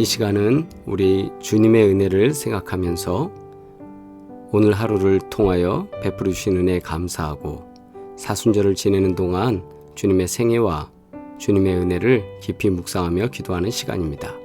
이 시간은 우리 주님의 은혜를 생각하면서 오늘 하루를 통하여 베풀어 주신 은혜에 감사하고 사순절을 지내는 동안 주님의 생애와 주님의 은혜를 깊이 묵상하며 기도하는 시간입니다.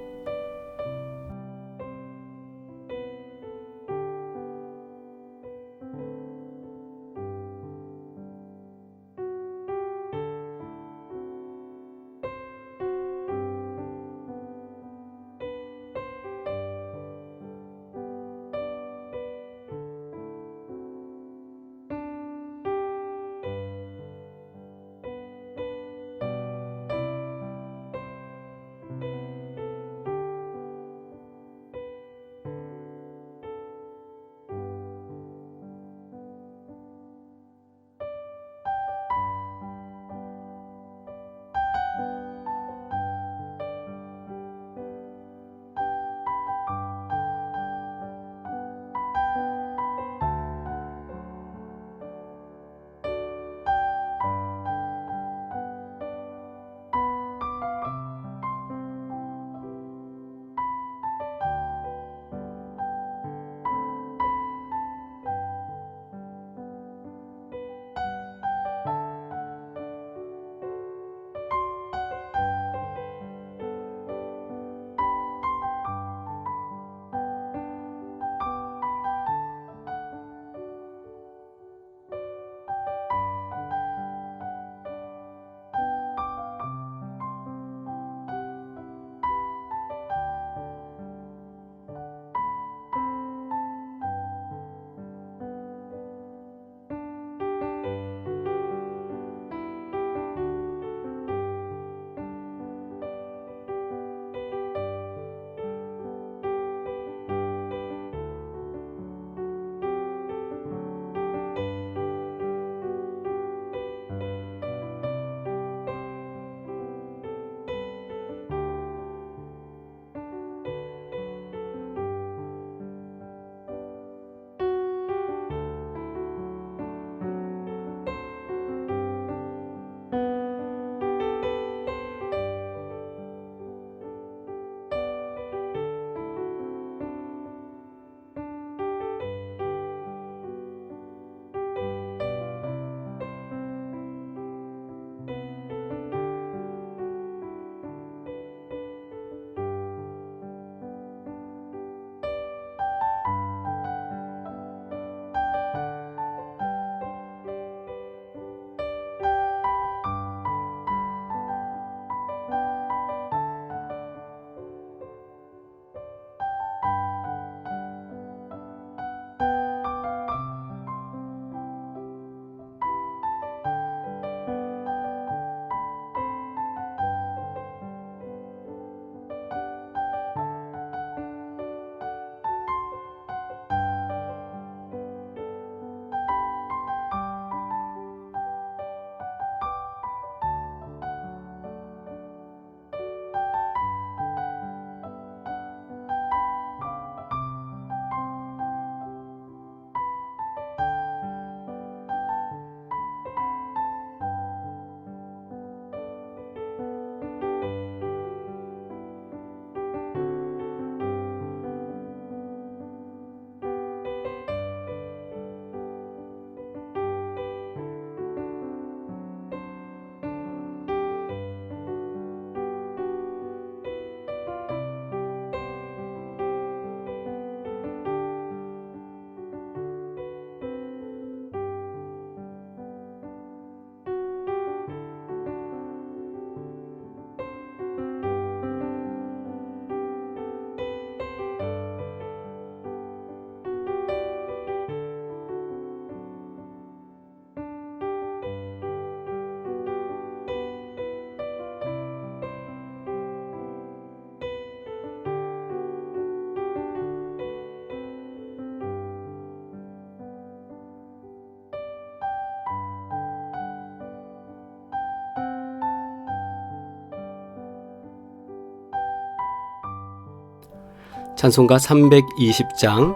찬송가 320장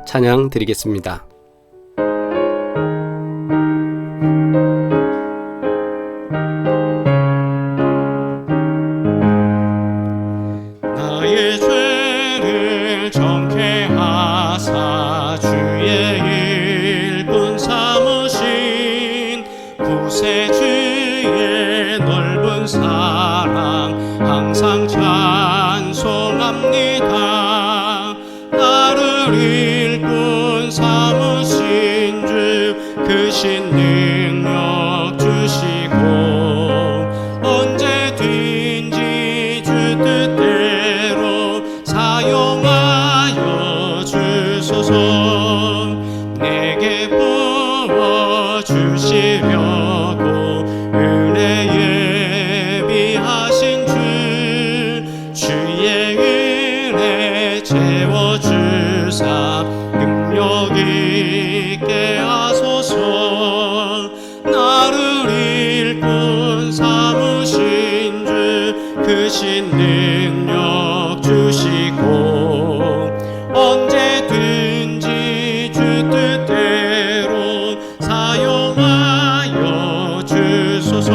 찬양 드리겠습니다. 나의 죄 주사 주의 일꾼 삼으신 구세주의 넓은 사랑 항상 찬송합니다. 나를 일꾼 삼으신 주 크신 능력 주시고 언제든지 주 뜻대로 사용하여 주소서. 내게 부어주시려고 은혜 예비하신 주 주의 은혜 채워주사 능력 있게 하소서. 나를 일꾼 삼으신 주 크신 능력 주시고 언제든지 주 뜻대로 사용하여 주소서.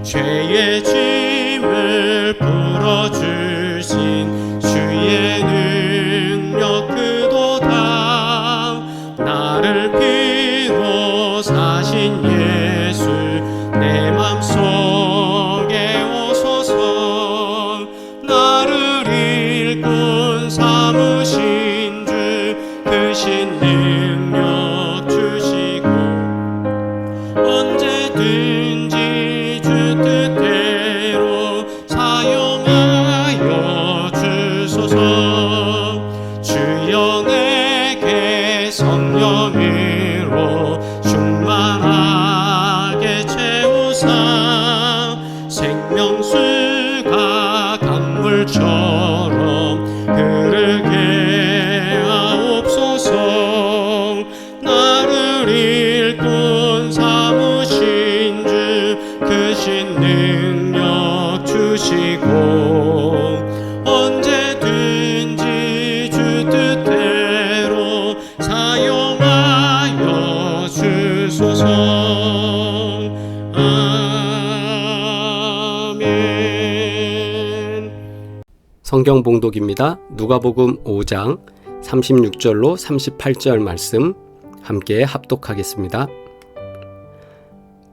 죄의 짐을 풀어주신 주의 능력 그도다. 나를 피로 사신 예수 내 맘속에 오소서. 나를 일꾼 삼으신 주 크신 능력 주시고 언제든지 주 뜻대로 사용하여 주소서. 주여 내게 성령으로 충만하게 채우사 생명수가 강물처럼 흐르게 하옵소서. 나를 일꾼 삼으신 주 크신 능력 주시고 언제든지 주 뜻대로 사용하여 주소서. 아멘. 성경 봉독입니다. 누가복음 5장 36절로 38절 말씀 함께 합독하겠습니다.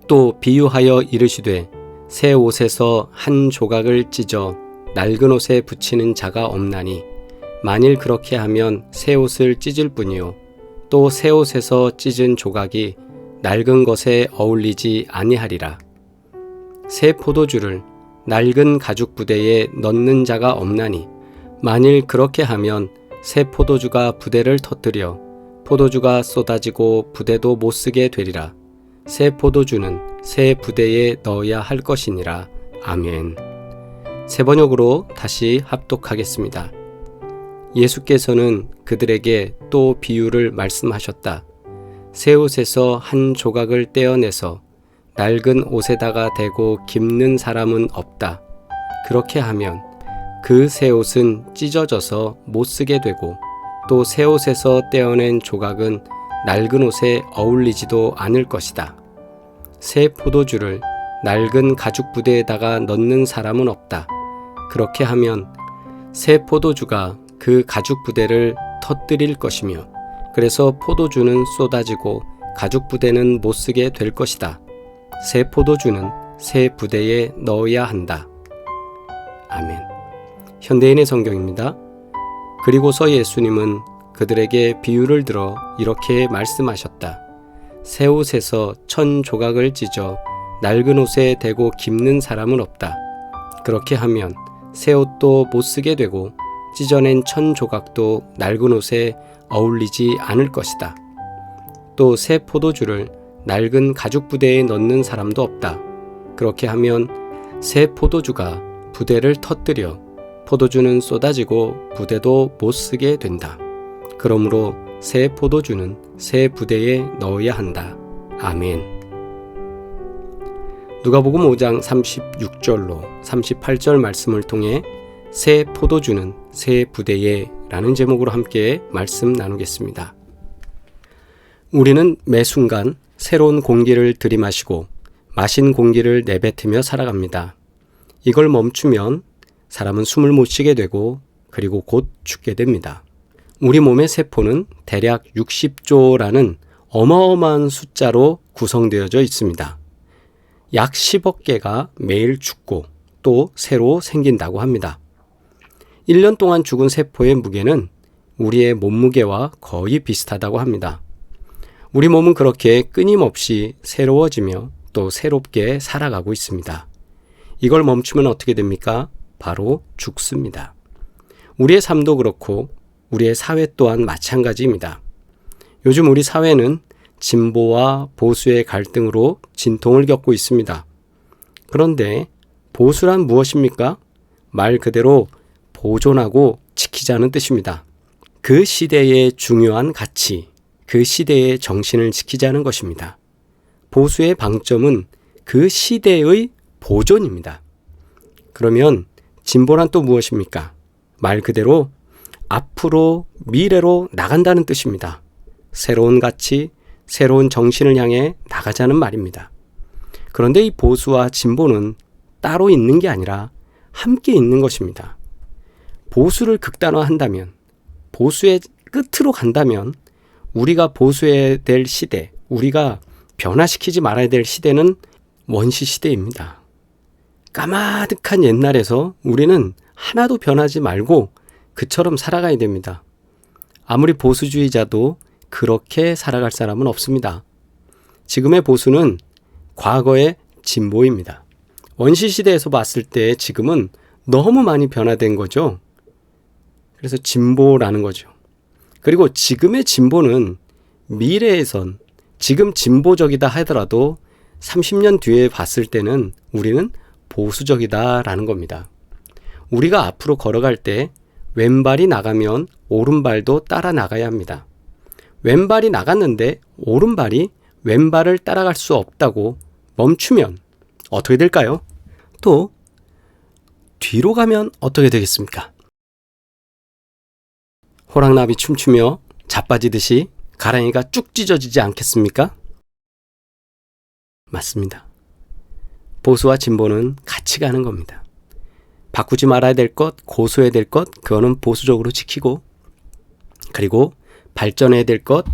또 비유하여 이르시되 새 옷에서 한 조각을 찢어 낡은 옷에 붙이는 자가 없나니 만일 그렇게 하면 새 옷을 찢을 뿐이요 또 새 옷에서 찢은 조각이 낡은 것에 어울리지 아니하리라. 새 포도주를 낡은 가죽 부대에 넣는 자가 없나니 만일 그렇게 하면 새 포도주가 부대를 터뜨려 포도주가 쏟아지고 부대도 못 쓰게 되리라. 새 포도주는 새 부대에 넣어야 할 것이니라. 아멘. 새 번역으로 다시 합독하겠습니다. 예수께서는 그들에게 또 비유를 말씀하셨다. 새 옷에서 한 조각을 떼어내서 낡은 옷에다가 대고 깁는 사람은 없다. 그렇게 하면 그 새 옷은 찢어져서 못 쓰게 되고 또 새 옷에서 떼어낸 조각은 낡은 옷에 어울리지도 않을 것이다. 새 포도주를 낡은 가죽 부대에다가 넣는 사람은 없다. 그렇게 하면 새 포도주가 그 가죽 부대를 터뜨릴 것이며 그래서 포도주는 쏟아지고 가죽 부대는 못 쓰게 될 것이다. 새 포도주는 새 부대에 넣어야 한다. 아멘. 현대인의 성경입니다. 그리고서 예수님은 그들에게 비유를 들어 이렇게 말씀하셨다. 새 옷에서 1,000 조각을 찢어 낡은 옷에 대고 깁는 사람은 없다. 그렇게 하면 새 옷도 못 쓰게 되고 찢어낸 1,000 조각도 낡은 옷에 어울리지 않을 것이다. 또 새 포도주를 낡은 가죽 부대에 넣는 사람도 없다. 그렇게 하면 새 포도주가 부대를 터뜨려 포도주는 쏟아지고 부대도 못 쓰게 된다. 그러므로 새 포도주는 새 부대에 넣어야 한다. 아멘. 누가복음 5장 36절로 38절 말씀을 통해 새 포도주는 새 부대에 라는 제목으로 함께 말씀 나누겠습니다. 우리는 매 순간 새로운 공기를 들이마시고 마신 공기를 내뱉으며 살아갑니다. 이걸 멈추면 사람은 숨을 못 쉬게 되고 그리고 곧 죽게 됩니다. 우리 몸의 세포는 대략 60조라는 어마어마한 숫자로 구성되어져 있습니다. 약 10억 개가 매일 죽고 또 새로 생긴다고 합니다. 1년 동안 죽은 세포의 무게는 우리의 몸무게와 거의 비슷하다고 합니다. 우리 몸은 그렇게 끊임없이 새로워지며 또 새롭게 살아가고 있습니다. 이걸 멈추면 어떻게 됩니까? 바로 죽습니다. 우리의 삶도 그렇고 우리의 사회 또한 마찬가지입니다. 요즘 우리 사회는 진보와 보수의 갈등으로 진통을 겪고 있습니다. 그런데 보수란 무엇입니까? 말 그대로 보존하고 지키자는 뜻입니다. 그 시대의 중요한 가치, 그 시대의 정신을 지키자는 것입니다. 보수의 방점은 그 시대의 보존입니다. 그러면 진보란 또 무엇입니까? 말 그대로 앞으로 미래로 나간다는 뜻입니다. 새로운 가치, 새로운 정신을 향해 나가자는 말입니다. 그런데 이 보수와 진보는 따로 있는 게 아니라 함께 있는 것입니다. 보수를 극단화한다면, 보수의 끝으로 간다면 우리가 보수해야 될 시대, 우리가 변화시키지 말아야 될 시대는 원시 시대입니다. 까마득한 옛날에서 우리는 하나도 변하지 말고 그처럼 살아가야 됩니다. 아무리 보수주의자도 그렇게 살아갈 사람은 없습니다. 지금의 보수는 과거의 진보입니다. 원시시대에서 봤을 때 지금은 너무 많이 변화된 거죠. 그래서 진보라는 거죠. 그리고 지금의 진보는 미래에선 지금 진보적이다 하더라도 30년 뒤에 봤을 때는 우리는 보수적이다라는 겁니다. 우리가 앞으로 걸어갈 때 왼발이 나가면 오른발도 따라 나가야 합니다. 왼발이 나갔는데 오른발이 왼발을 따라갈 수 없다고 멈추면 어떻게 될까요? 또 뒤로 가면 어떻게 되겠습니까? 호랑나비 춤추며 자빠지듯이 가랑이가 쭉 찢어지지 않겠습니까? 맞습니다. 보수와 진보는 같이 가는 겁니다. 바꾸지 말아야 될 것, 고수해야 될 것, 그거는 보수적으로 지키고, 그리고 발전해야 될 것,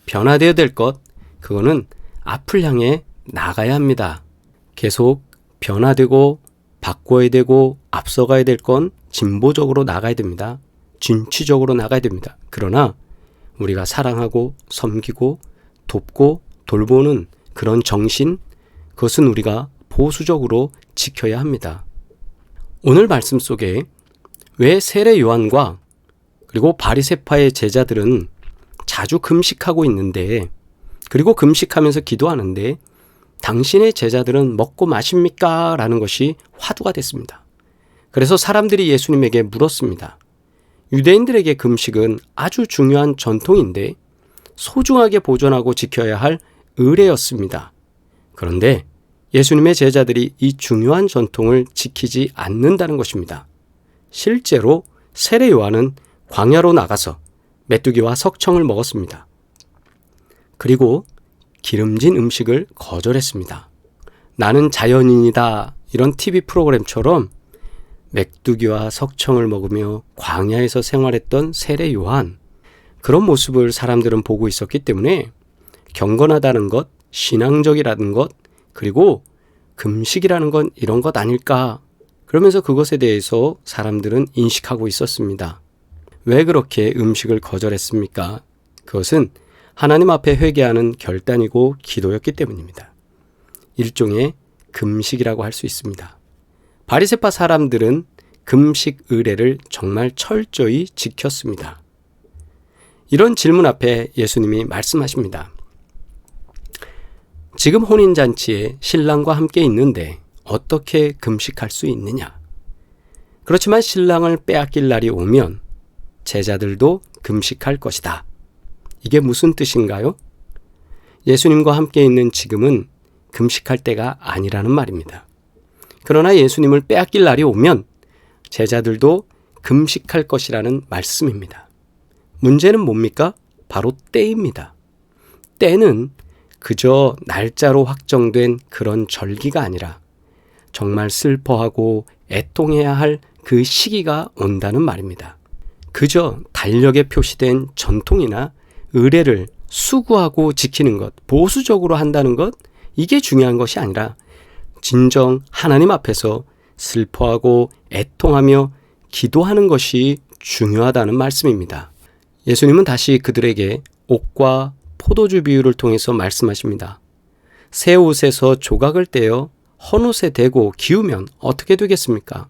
변화되어야 될 것, 그거는 앞을 향해 나가야 합니다. 계속 변화되고 바꿔야 되고 앞서가야 될 건 진보적으로 나가야 됩니다. 진취적으로 나가야 됩니다. 그러나 우리가 사랑하고 섬기고 돕고 돌보는 그런 정신, 그것은 우리가 보수적으로 지켜야 합니다. 오늘 말씀 속에 왜 세례 요한과 그리고 바리새파의 제자들은 자주 금식하고 있는데, 그리고 금식하면서 기도하는데 당신의 제자들은 먹고 마십니까? 라는 것이 화두가 됐습니다. 그래서 사람들이 예수님에게 물었습니다. 유대인들에게 금식은 아주 중요한 전통인데 소중하게 보존하고 지켜야 할 의례였습니다. 그런데 예수님의 제자들이 이 중요한 전통을 지키지 않는다는 것입니다. 실제로 세례 요한은 광야로 나가서 메뚜기와 석청을 먹었습니다. 그리고 기름진 음식을 거절했습니다. 나는 자연인이다, 이런 TV 프로그램처럼 메뚜기와 석청을 먹으며 광야에서 생활했던 세례 요한, 그런 모습을 사람들은 보고 있었기 때문에 경건하다는 것, 신앙적이라는 것, 그리고 금식이라는 건 이런 것 아닐까, 그러면서 그것에 대해서 사람들은 인식하고 있었습니다. 왜 그렇게 음식을 거절했습니까? 그것은 하나님 앞에 회개하는 결단이고 기도였기 때문입니다. 일종의 금식이라고 할 수 있습니다. 바리새파 사람들은 금식 의례를 정말 철저히 지켰습니다. 이런 질문 앞에 예수님이 말씀하십니다. 지금 혼인잔치에 신랑과 함께 있는데 어떻게 금식할 수 있느냐? 그렇지만 신랑을 빼앗길 날이 오면 제자들도 금식할 것이다. 이게 무슨 뜻인가요? 예수님과 함께 있는 지금은 금식할 때가 아니라는 말입니다. 그러나 예수님을 빼앗길 날이 오면 제자들도 금식할 것이라는 말씀입니다. 문제는 뭡니까? 바로 때입니다. 때는 그저 날짜로 확정된 그런 절기가 아니라 정말 슬퍼하고 애통해야 할 그 시기가 온다는 말입니다. 그저 달력에 표시된 전통이나 의례를 수구하고 지키는 것, 보수적으로 한다는 것, 이게 중요한 것이 아니라 진정 하나님 앞에서 슬퍼하고 애통하며 기도하는 것이 중요하다는 말씀입니다. 예수님은 다시 그들에게 옷과 포도주 비유를 통해서 말씀하십니다. 새 옷에서 조각을 떼어 헌 옷에 대고 기우면 어떻게 되겠습니까?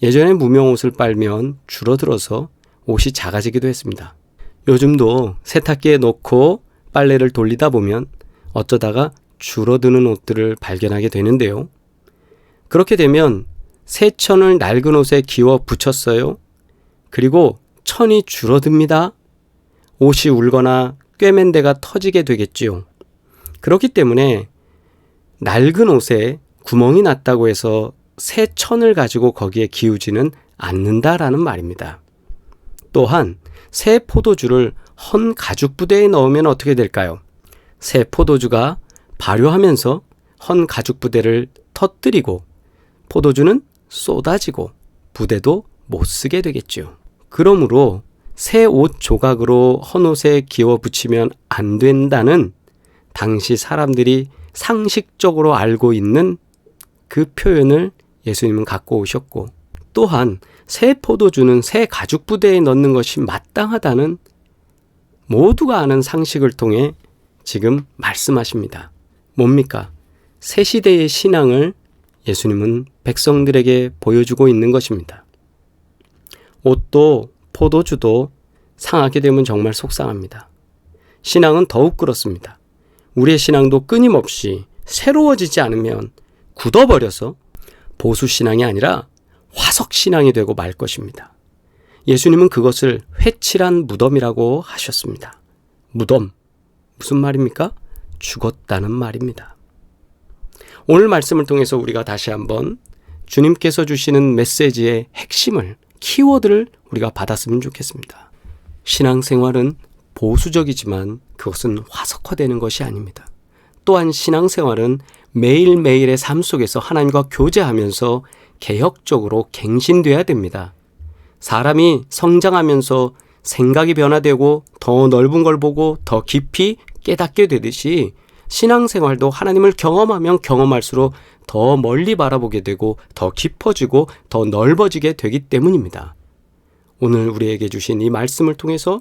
예전에 무명 옷을 빨면 줄어들어서 옷이 작아지기도 했습니다. 요즘도 세탁기에 넣고 빨래를 돌리다 보면 어쩌다가 줄어드는 옷들을 발견하게 되는데요. 그렇게 되면 새 천을 낡은 옷에 기워 붙였어요. 그리고 천이 줄어듭니다. 옷이 울거나 꿰맨 데가 터지게 되겠지요. 그렇기 때문에 낡은 옷에 구멍이 났다고 해서 새 천을 가지고 거기에 기우지는 않는다라는 말입니다. 또한 새 포도주를 헌 가죽 부대에 넣으면 어떻게 될까요? 새 포도주가 발효하면서 헌 가죽 부대를 터뜨리고 포도주는 쏟아지고 부대도 못 쓰게 되겠죠. 그러므로 새 옷 조각으로 헌 옷에 기워 붙이면 안 된다는 당시 사람들이 상식적으로 알고 있는 그 표현을 예수님은 갖고 오셨고, 또한 새 포도주는 새 가죽 부대에 넣는 것이 마땅하다는 모두가 아는 상식을 통해 지금 말씀하십니다. 뭡니까? 새 시대의 신앙을 예수님은 백성들에게 보여주고 있는 것입니다. 옷도 포도주도 상하게 되면 정말 속상합니다. 신앙은 더욱 그렇습니다. 우리의 신앙도 끊임없이 새로워지지 않으면 굳어버려서 보수신앙이 아니라 화석신앙이 되고 말 것입니다. 예수님은 그것을 회칠한 무덤이라고 하셨습니다. 무덤, 무슨 말입니까? 죽었다는 말입니다. 오늘 말씀을 통해서 우리가 다시 한번 주님께서 주시는 메시지의 핵심을, 키워드를 우리가 받았으면 좋겠습니다. 신앙생활은 보수적이지만 그것은 화석화되는 것이 아닙니다. 또한 신앙생활은 매일매일의 삶 속에서 하나님과 교제하면서 개혁적으로 갱신돼야 됩니다. 사람이 성장하면서 생각이 변화되고 더 넓은 걸 보고 더 깊이 깨닫게 되듯이 신앙생활도 하나님을 경험하면 경험할수록 더 멀리 바라보게 되고 더 깊어지고 더 넓어지게 되기 때문입니다. 오늘 우리에게 주신 이 말씀을 통해서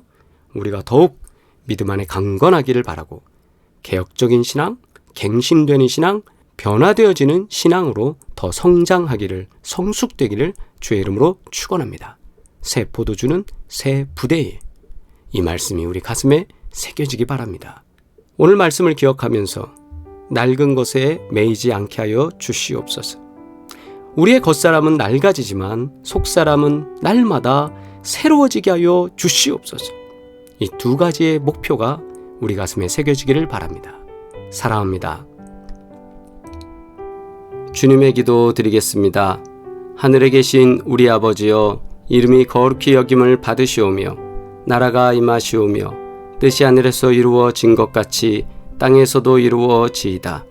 우리가 더욱 믿음 안에 강건하기를 바라고 개혁적인 신앙, 갱신되는 신앙, 변화되어지는 신앙으로 더 성장하기를, 성숙되기를 주의 이름으로 축원합니다. 새 포도주는 새 부대에, 이 말씀이 우리 가슴에 새겨지기 바랍니다. 오늘 말씀을 기억하면서 낡은 것에 매이지 않게 하여 주시옵소서. 우리의 겉사람은 낡아지지만 속사람은 날마다 새로워지게 하여 주시옵소서. 이 두 가지의 목표가 우리 가슴에 새겨지기를 바랍니다. 사랑합니다. 주님의 기도 드리겠습니다. 하늘에 계신 우리 아버지여, 이름이 거룩히 여김을 받으시오며 나라가 임하시오며 뜻이 하늘에서 이루어진 것 같이 땅에서도 이루어지이다.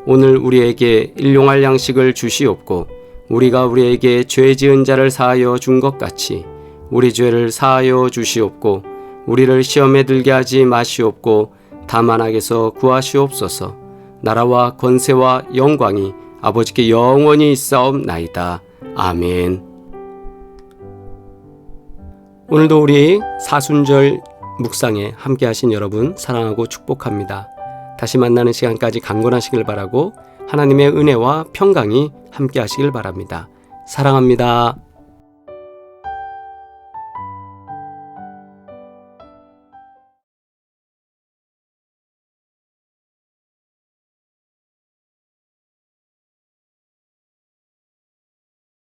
오늘 우리에게 일용할 양식을 주시옵고 우리가 우리에게 죄 지은 자를 사하여 준 것 같이 우리 죄를 사하여 주시옵고 우리를 시험에 들게 하지 마시옵고 다만 악에서 구하시옵소서. 나라와 권세와 영광이 아버지께 영원히 있사옵나이다. 아멘. 오늘도 우리 사순절 묵상에 함께 하신 여러분 사랑하고 축복합니다. 다시 만나는 시간까지 강건하시길 바라고 하나님의 은혜와 평강이 함께 하시길 바랍니다. 사랑합니다.